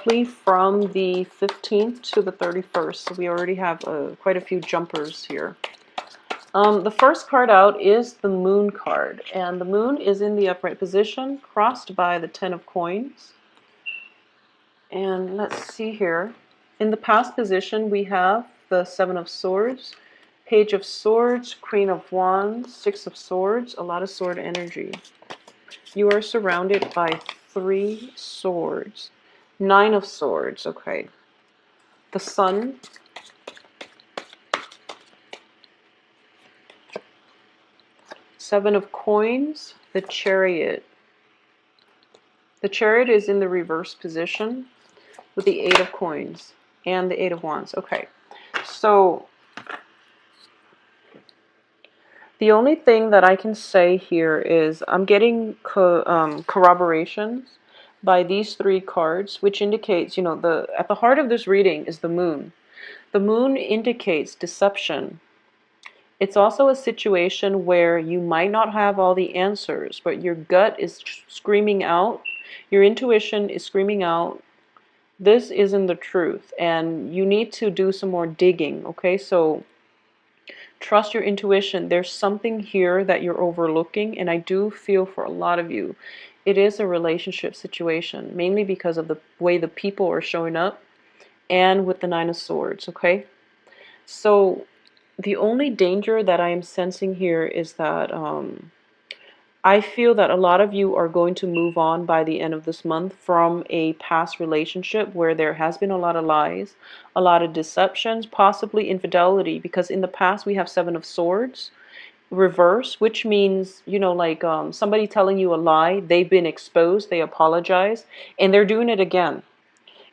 roughly from the 15th to the 31st. So we already have quite a few jumpers here. The first card out is the Moon card, and the Moon is in the upright position, crossed by the 10 of coins. And let's see here. In the past position, we have the 7 of swords, Page of Swords, Queen of Wands, 6 of Swords, a lot of sword energy. You are surrounded by 3 swords, 9 of Swords, okay. The Sun, Seven of Coins, the Chariot. The Chariot is in the reverse position with the 8 of Coins and the 8 of Wands. Okay, so the only thing that I can say here is I'm getting corroborations by these 3 cards, which indicates, you know, at the heart of this reading is the Moon. The Moon indicates deception. It's also a situation where you might not have all the answers, but your gut is screaming out, your intuition is screaming out, this isn't the truth, and you need to do some more digging, okay? So trust your intuition. There's something here that you're overlooking, and I do feel for a lot of you, it is a relationship situation, mainly because of the way the people are showing up, and with the 9 of Swords, okay? So the only danger that I am sensing here is that I feel that a lot of you are going to move on by the end of this month from a past relationship where there has been a lot of lies, a lot of deceptions, possibly infidelity, because in the past we have 7 of Swords, reverse, which means, you know, like somebody telling you a lie, they've been exposed, they apologize, and they're doing it again.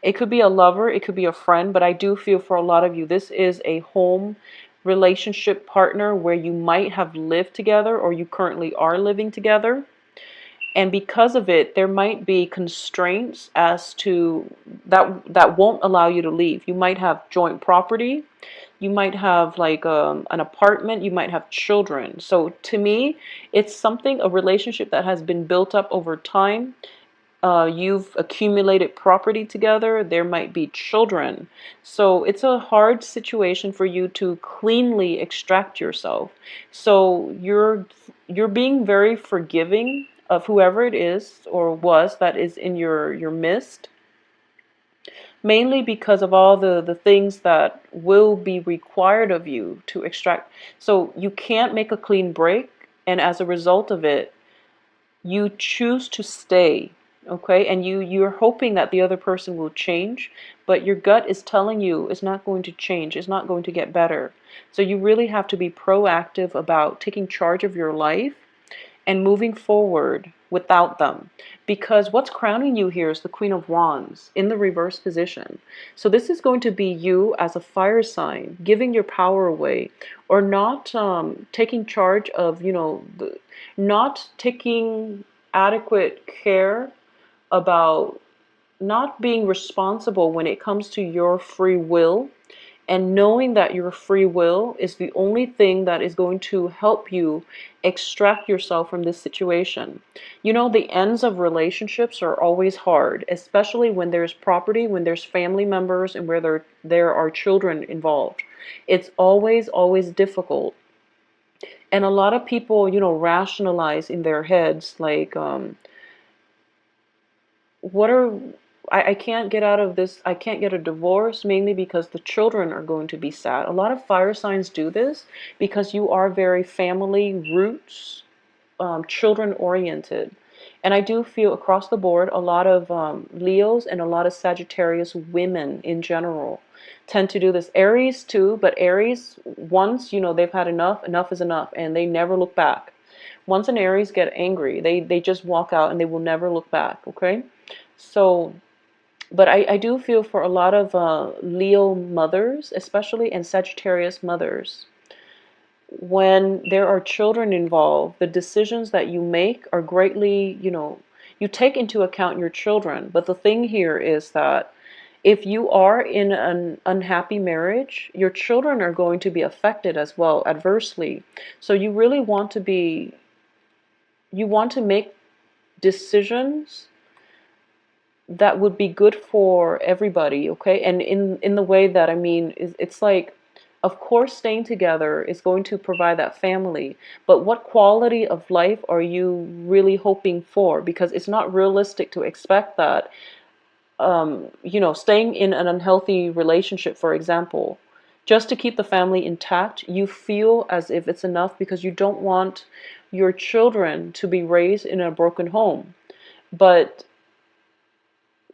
It could be a lover, it could be a friend, but I do feel for a lot of you, this is a home relationship partner where you might have lived together or you currently are living together. And because of it, there might be constraints as to that won't allow you to leave. You might have joint property. You might have like an apartment. You might have children. So to me, it's something, a relationship that has been built up over time. You've accumulated property together, there might be children. So it's a hard situation for you to cleanly extract yourself. So you're being very forgiving of whoever it is or was that is in your midst, mainly because of all the things that will be required of you to extract. So you can't make a clean break, and as a result of it, you choose to stay, okay? And you're hoping that the other person will change, but your gut is telling you it's not going to change, it's not going to get better. So you really have to be proactive about taking charge of your life and moving forward without them, because what's crowning you here is the Queen of Wands in the reverse position. So this is going to be you as a fire sign giving your power away, or not taking charge of, you know, not taking adequate care about, not being responsible when it comes to your free will, and knowing that your free will is the only thing that is going to help you extract yourself from this situation. You know, the ends of relationships are always hard, especially when there's property, when there's family members, and where there are children involved. It's always difficult. And a lot of people, you know, rationalize in their heads, like, what are, I can't get out of this, I can't get a divorce, mainly because the children are going to be sad. A lot of fire signs do this because you are very family roots, children oriented. And I do feel across the board, a lot of Leos and a lot of Sagittarius women in general tend to do this. Aries too, but Aries, once, you know, they've had enough, enough is enough, and they never look back. Once an Aries get angry, they just walk out and they will never look back, okay? So, but I do feel for a lot of Leo mothers, especially, and Sagittarius mothers, when there are children involved, the decisions that you make are greatly, you know, you take into account your children. But the thing here is that if you are in an unhappy marriage, your children are going to be affected as well, adversely. So you really want to you want to make decisions that would be good for everybody, okay? And in the way that I mean is, it's like, of course staying together is going to provide that family, but what quality of life are you really hoping for? Because it's not realistic to expect that, staying in an unhealthy relationship, for example, just to keep the family intact, you feel as if it's enough because you don't want your children to be raised in a broken home. But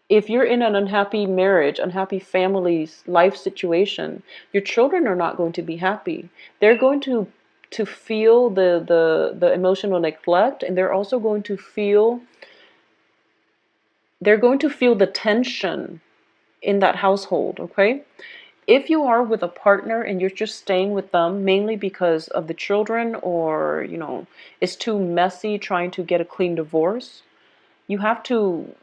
if you're in an unhappy marriage, unhappy family's life situation, your children are not going to be happy. They're going to feel the emotional neglect, and they're going to feel the tension in that household, okay? If you are with a partner and you're just staying with them mainly because of the children, or it's too messy trying to get a clean divorce, you have to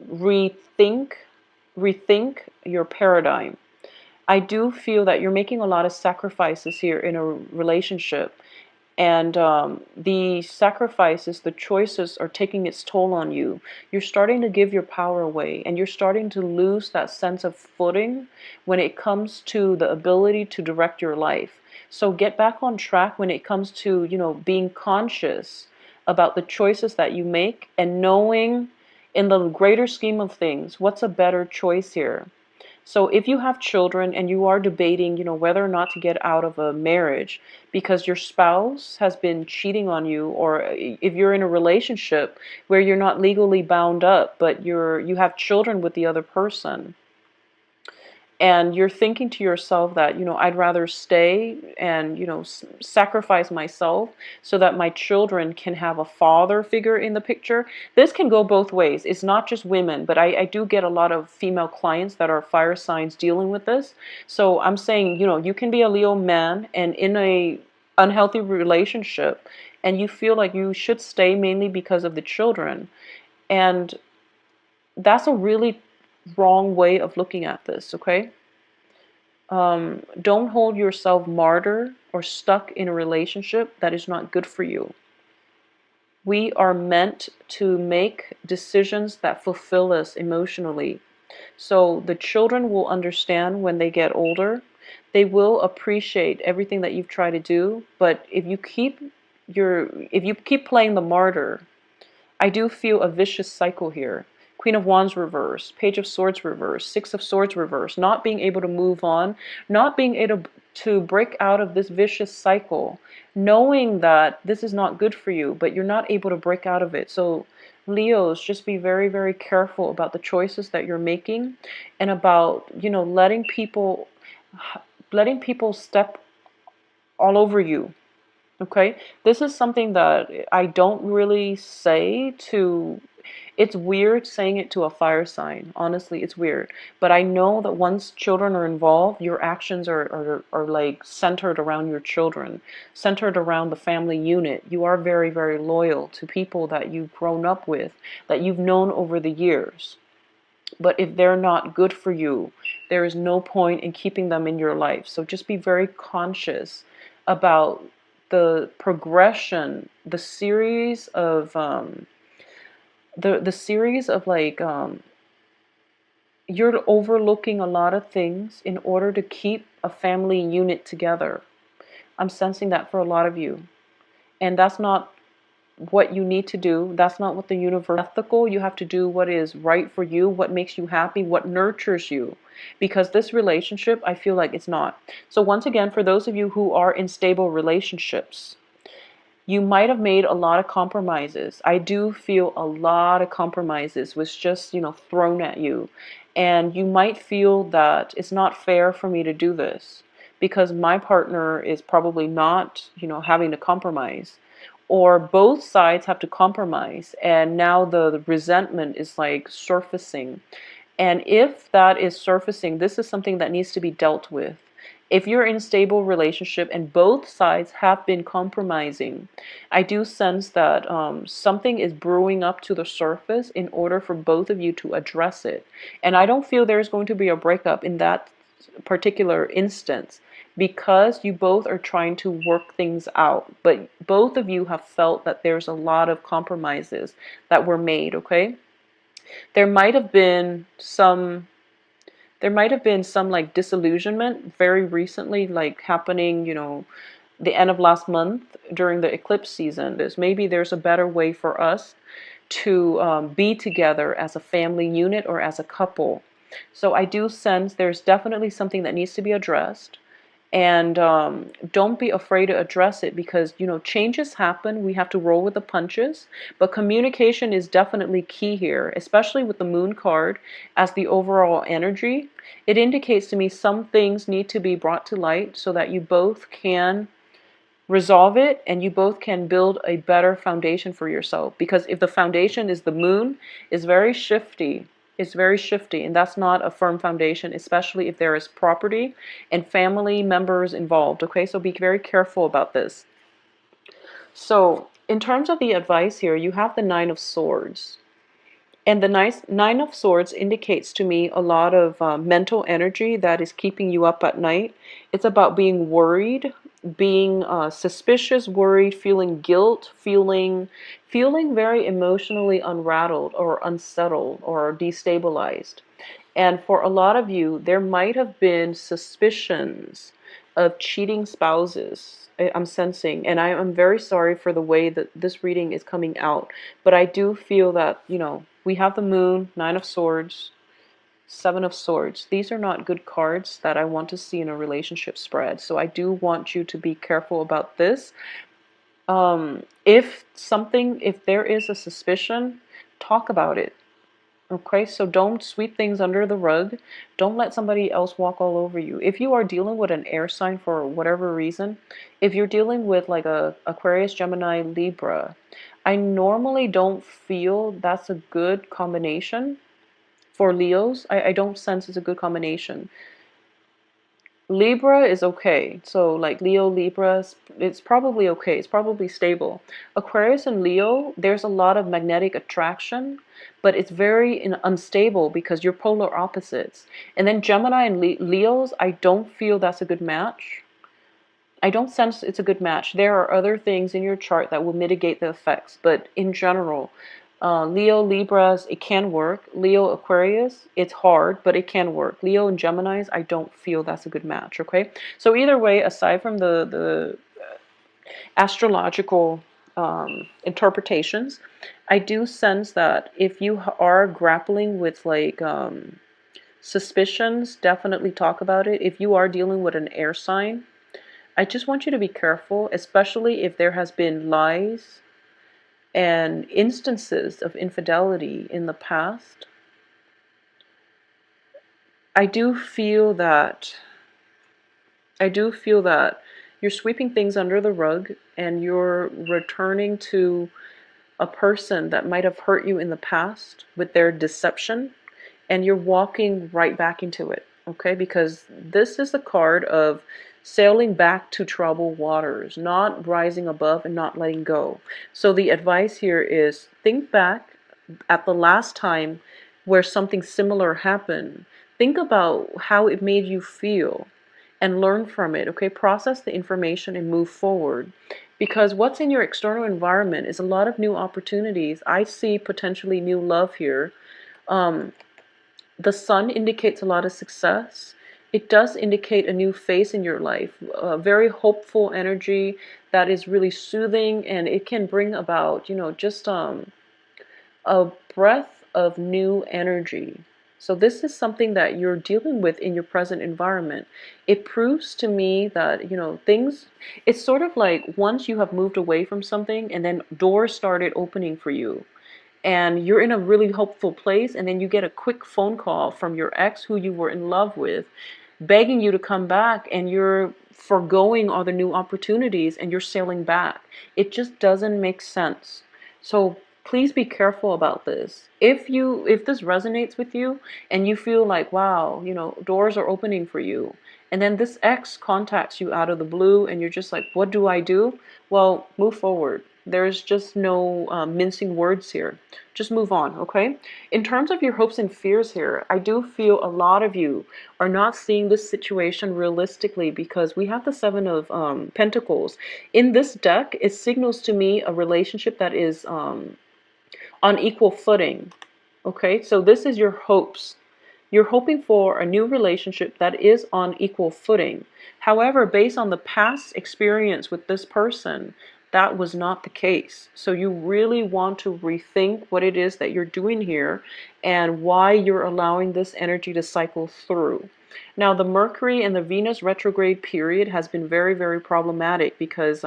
rethink rethink your paradigm. I do feel that you're making a lot of sacrifices here in a relationship, and the sacrifices, the choices are taking its toll on you. You're starting to give your power away, and you're starting to lose that sense of footing when it comes to the ability to direct your life. So get back on track when it comes to, being conscious about the choices that you make, and knowing in the greater scheme of things, what's a better choice here. So if you have children and you are debating, whether or not to get out of a marriage because your spouse has been cheating on you, or if you're in a relationship where you're not legally bound up, but you have children with the other person, and you're thinking to yourself that, I'd rather stay and, sacrifice myself so that my children can have a father figure in the picture. This can go both ways. It's not just women, but I do get a lot of female clients that are fire signs dealing with this. So I'm saying, you can be a Leo man and in a unhealthy relationship, and you feel like you should stay mainly because of the children. And that's a really wrong way of looking at this, okay? Don't hold yourself martyr or stuck in a relationship that is not good for you. We are meant to make decisions that fulfill us emotionally. So the children will understand when they get older. They will appreciate everything that you've tried to do. But if you keep playing the martyr, I do feel a vicious cycle here. Queen of Wands reverse, Page of Swords reverse, Six of Swords reverse, not being able to move on, not being able to break out of this vicious cycle, knowing that this is not good for you, but you're not able to break out of it. So Leos, just be very, very careful about the choices that you're making, and about, letting people step all over you. Okay, this is something that I don't really say to, it's weird saying it to a fire sign. Honestly, it's weird. But I know that once children are involved, your actions are like centered around your children, centered around the family unit. You are very, very loyal to people that you've grown up with, that you've known over the years. But if they're not good for you, there is no point in keeping them in your life. So just be very conscious about the progression, the series of like, you're overlooking a lot of things in order to keep a family unit together. I'm sensing that for a lot of you. And that's not what you need to do. That's not what the universe is ethical. You have to do what is right for you, what makes you happy, what nurtures you. Because this relationship, I feel like it's not. So once again, for those of you who are in stable relationships, you might have made a lot of compromises. I do feel a lot of compromises was just, thrown at you. And you might feel that it's not fair for me to do this because my partner is probably not, having to compromise. Or both sides have to compromise, and now the resentment is like surfacing. And if that is surfacing, this is something that needs to be dealt with. If you're in a stable relationship and both sides have been compromising, I do sense that something is brewing up to the surface in order for both of you to address it. And I don't feel there's going to be a breakup in that particular instance, because you both are trying to work things out. But both of you have felt that there's a lot of compromises that were made, okay? There might have been some like disillusionment very recently, like happening, the end of last month during the eclipse season. Maybe there's a better way for us to be together as a family unit or as a couple. So I do sense there's definitely something that needs to be addressed. And don't be afraid to address it, because changes happen. We have to roll with the punches, but communication is definitely key here, especially with the moon card as the overall energy. It indicates to me some things need to be brought to light so that you both can resolve it and you both can build a better foundation for yourself. Because if the foundation is the moon, is very shifty, and that's not a firm foundation, especially if there is property and family members involved. Okay, so be very careful about this. So in terms of the advice here, you have the Nine of Swords. And the Nine of Swords indicates to me a lot of mental energy that is keeping you up at night. It's about being worried, being suspicious, worried, feeling guilt, feeling very emotionally unrattled or unsettled or destabilized. And for a lot of you, there might have been suspicions of cheating spouses. I'm sensing, and I am very sorry for the way that this reading is coming out, but I do feel that, we have the moon, Nine of Swords, Seven of Swords. These are not good cards that I want to see in a relationship spread. So I do want you to be careful about this. If there is a suspicion, talk about it. Okay, so don't sweep things under the rug. Don't let somebody else walk all over you. If you are dealing with an air sign for whatever reason, if you're dealing with like a Aquarius, Gemini, Libra, I normally don't feel that's a good combination. For Leos, I don't sense it's a good combination. Libra is okay. So like Leo, Libra, it's probably okay. It's probably stable. Aquarius and Leo, there's a lot of magnetic attraction, but it's very unstable because you're polar opposites. And then Gemini and Leos, I don't feel that's a good match. I don't sense it's a good match. There are other things in your chart that will mitigate the effects, but in general, Leo, Libras, it can work. Leo, Aquarius, it's hard, but it can work. Leo and Geminis, I don't feel that's a good match, okay? So either way, aside from the astrological interpretations, I do sense that if you are grappling with like suspicions, definitely talk about it. If you are dealing with an air sign, I just want you to be careful, especially if there has been lies and instances of infidelity in the past. I do feel that you're sweeping things under the rug and you're returning to a person that might have hurt you in the past with their deception, and you're walking right back into it, okay? Because this is the card of sailing back to troubled waters, not rising above and not letting go. So the advice here is think back at the last time where something similar happened. Think about how it made you feel and learn from it, okay? Process the information and move forward. Because what's in your external environment is a lot of new opportunities. I see potentially new love here. The sun indicates a lot of success. It does indicate a new phase in your life, a very hopeful energy that is really soothing, and it can bring about, just a breath of new energy. So this is something that you're dealing with in your present environment. It proves to me that, it's sort of like once you have moved away from something and then doors started opening for you, and you're in a really hopeful place, and then you get a quick phone call from your ex who you were in love with, begging you to come back, and you're foregoing all the new opportunities and you're sailing back. It just doesn't make sense. So please be careful about this. If this resonates with you and you feel like, wow, doors are opening for you, and then this ex contacts you out of the blue and you're just like, what do I do? Well, move forward. There's just no mincing words here. Just move on, okay? In terms of your hopes and fears here, I do feel a lot of you are not seeing this situation realistically, because we have the Seven of Pentacles. In this deck, it signals to me a relationship that is on equal footing. Okay, so this is your hopes. You're hoping for a new relationship that is on equal footing. However, based on the past experience with this person, that was not the case. So you really want to rethink what it is that you're doing here and why you're allowing this energy to cycle through. Now, the Mercury and the Venus retrograde period has been very, very problematic because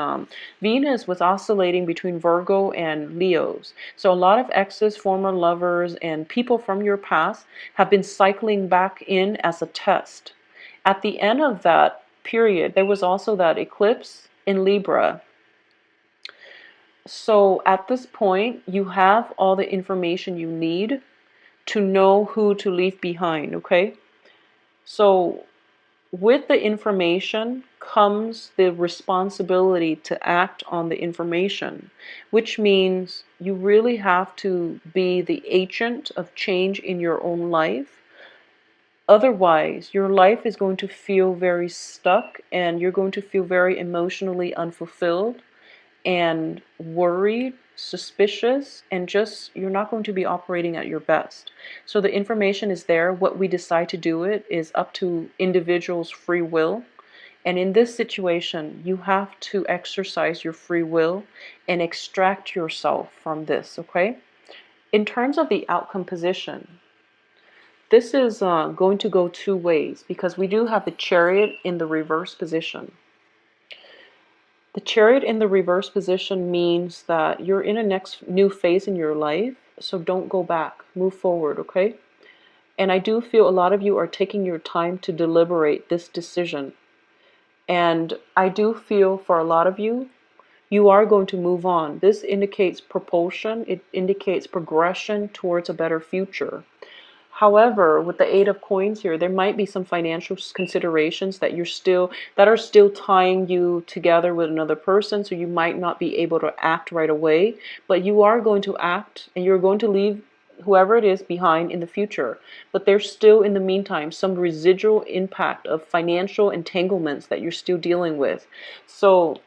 Venus was oscillating between Virgo and Leos. So a lot of exes, former lovers, and people from your past have been cycling back in as a test. At the end of that period, there was also that eclipse in Libra. So at this point, you have all the information you need to know who to leave behind, okay? So with the information comes the responsibility to act on the information, which means you really have to be the agent of change in your own life. Otherwise, your life is going to feel very stuck and you're going to feel very emotionally unfulfilled and worried, suspicious, and just you're not going to be operating at your best. So the information is there. What we decide to do it is up to individuals' free will. And in this situation, you have to exercise your free will and extract yourself from this, okay? In terms of the outcome position, this is going to go two ways because we do have the Chariot in the reverse position. The Chariot in the reverse position means that you're in a next new phase in your life, so don't go back, move forward, okay? And I do feel a lot of you are taking your time to deliberate this decision. And I do feel for a lot of you, you are going to move on. This indicates propulsion, it indicates progression towards a better future. However, with the Eight of Coins here, there might be some financial considerations that are still tying you together with another person, so you might not be able to act right away, but you are going to act and you're going to leave whoever it is behind in the future. But there's still, in the meantime, some residual impact of financial entanglements that you're still dealing with. So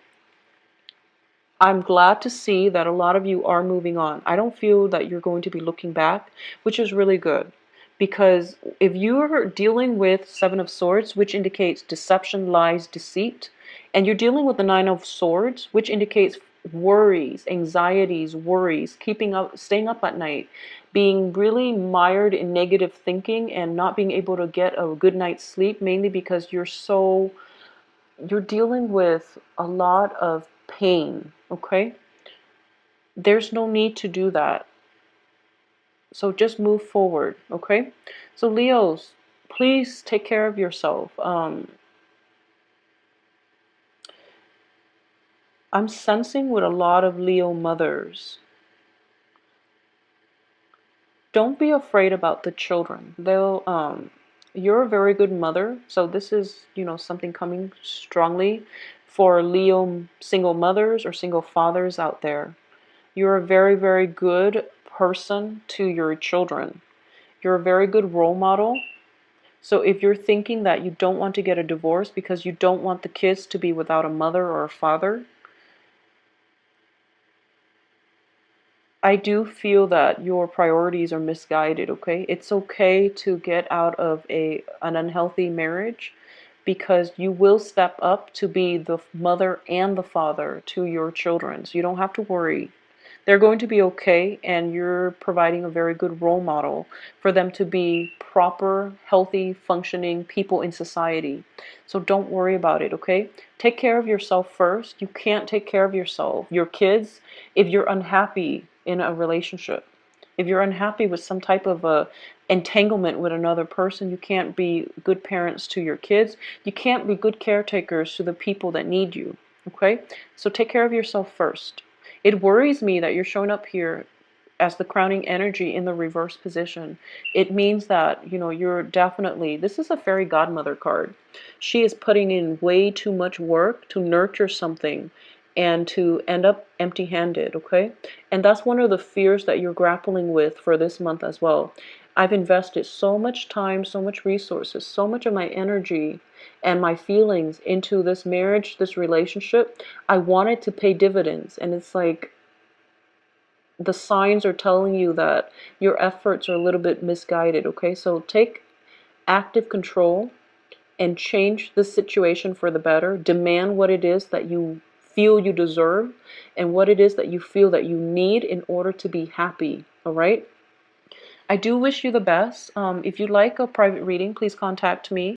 I'm glad to see that a lot of you are moving on. I don't feel that you're going to be looking back, which is really good. Because if you're dealing with Seven of Swords, which indicates deception, lies, deceit, and you're dealing with the Nine of Swords, which indicates worries, anxieties, worries, keeping up, staying up at night, being really mired in negative thinking and not being able to get a good night's sleep, mainly because you're dealing with a lot of pain, okay? There's no need to do that. So just move forward, okay? So Leos, please take care of yourself. I'm sensing with a lot of Leo mothers, don't be afraid about the children. You're a very good mother, so this is, something coming strongly for Leo single mothers or single fathers out there. You're a very, very good person to your children. You're a very good role model. So if you're thinking that you don't want to get a divorce because you don't want the kids to be without a mother or a father, I do feel that your priorities are misguided, okay? It's okay to get out of an unhealthy marriage because you will step up to be the mother and the father to your children. So you don't have to worry. They're going to be okay, and you're providing a very good role model for them to be proper, healthy, functioning people in society. So don't worry about it, okay? Take care of yourself first. You can't take care of yourself, your kids, if you're unhappy in a relationship. If you're unhappy with some type of a entanglement with another person, you can't be good parents to your kids. You can't be good caretakers to the people that need you, okay? So take care of yourself first. It worries me that you're showing up here as the crowning energy in the reverse position. It means that, you're definitely, this is a fairy godmother card. She is putting in way too much work to nurture something and to end up empty-handed, okay? And that's one of the fears that you're grappling with for this month as well. I've invested so much time, so much resources, so much of my energy and my feelings into this marriage, this relationship. I wanted to pay dividends, and it's like the signs are telling you that your efforts are a little bit misguided, okay? So take active control and change the situation for the better. Demand what it is that you feel you deserve and what it is that you feel that you need in order to be happy, all right? I do wish you the best. If you'd like a private reading, please contact me.